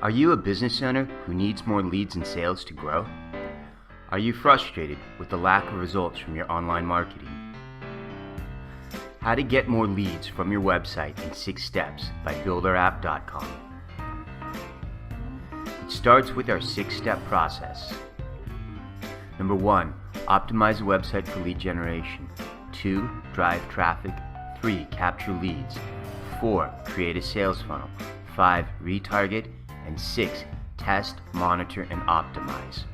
Are you a business owner who needs more leads and sales to grow? Are you frustrated with the lack of results from your online marketing? How to get more leads from your website in 6 steps by BuildOurApp.com. It starts with our 6-step process. Number 1, optimize a website for lead generation. 2, drive traffic. 3, capture leads. 4, create a sales funnel. 5, retarget. And 6, test, monitor, and optimize.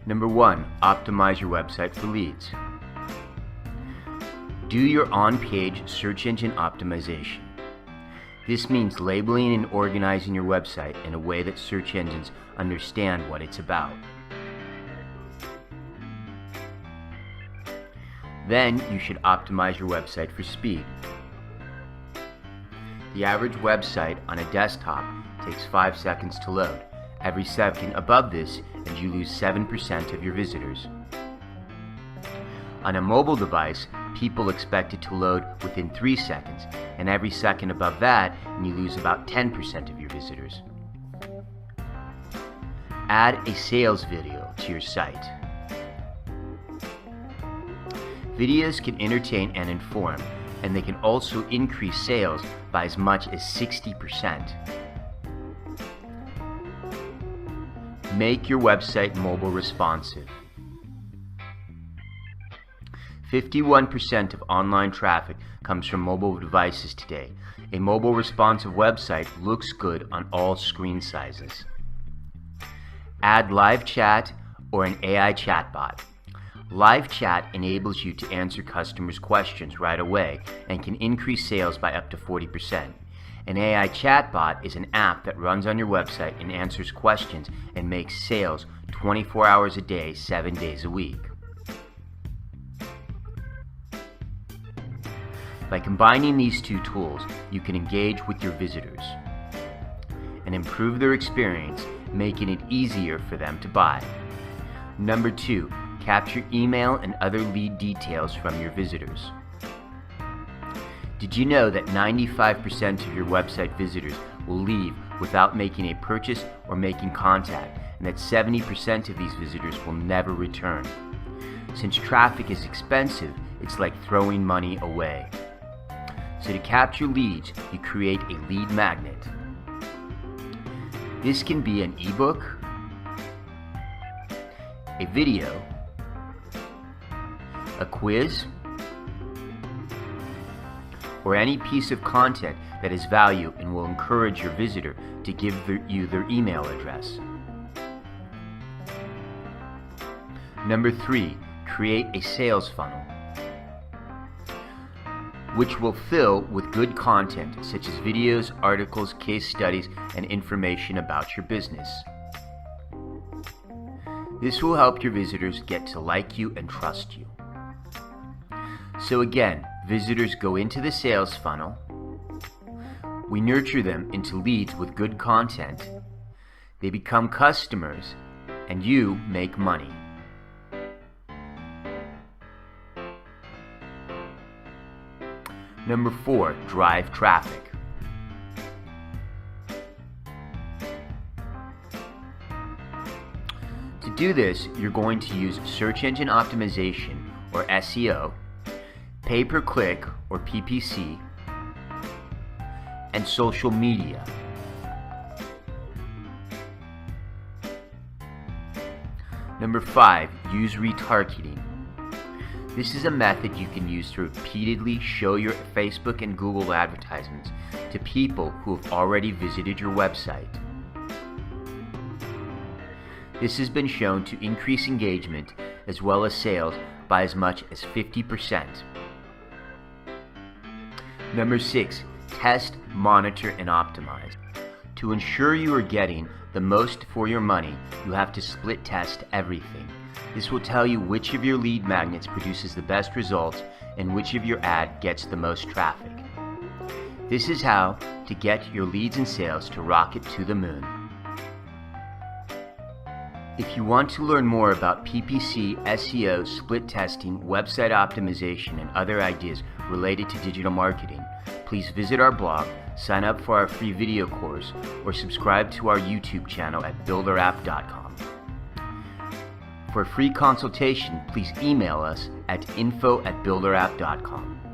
Number 1, optimize your website for leads. Do your on-page search engine optimization. This means labeling and organizing your website in a way that search engines understand what it's about. Then you should optimize your website for speed. The average website on a desktop takes 5 seconds to load. Every second above this, and you lose 7% of your visitors. On a mobile device, people expect it to load within 3 seconds, and every second above that, and you lose about 10% of your visitors. Add a sales video to your site. Videos can entertain and inform, and they can also increase sales by as much as 60%. Make your website mobile responsive. 51% of online traffic comes from mobile devices today. A mobile responsive website looks good on all screen sizes. Add live chat or an AI chatbot. Live chat enables you to answer customers' questions right away and can increase sales by up to 40%. An AI chatbot is an app that runs on your website and answers questions and makes sales 24 hours a day, 7 days a week. By combining these 2 tools, you can engage with your visitors and improve their experience, making it easier for them to buy. Number 2, capture email and other lead details from your visitors. Did you know that 95% of your website visitors will leave without making a purchase or making contact, and that 70% of these visitors will never return? Since traffic is expensive, it's like throwing money away. So to capture leads, you create a lead magnet. This can be an ebook, a video, a quiz, or any piece of content that has value and will encourage your visitor to give you their email address. Number 3, create a sales funnel, which will fill with good content such as videos, articles, case studies, and information about your business. This will help your visitors get to like you and trust you. So again, visitors go into the sales funnel, we nurture them into leads with good content, they become customers, and you make money. Number 4, drive traffic. To do this, you're going to use search engine optimization, or SEO, pay-per-click, or PPC, and social media. Number 5, use retargeting. This is a method you can use to repeatedly show your Facebook and Google advertisements to people who have already visited your website. This has been shown to increase engagement as well as sales by as much as 50%. Number 6, test, monitor, and optimize. To ensure you are getting the most for your money, you have to split test everything. This will tell you which of your lead magnets produces the best results and which of your ad gets the most traffic. This is how to get your leads and sales to rocket to the moon. If you want to learn more about PPC, SEO, split testing, website optimization, and other ideas related to digital marketing, please visit our blog, sign up for our free video course, or subscribe to our YouTube channel at BuildOurApp.com. For a free consultation, please email us at info@BuildOurApp.com.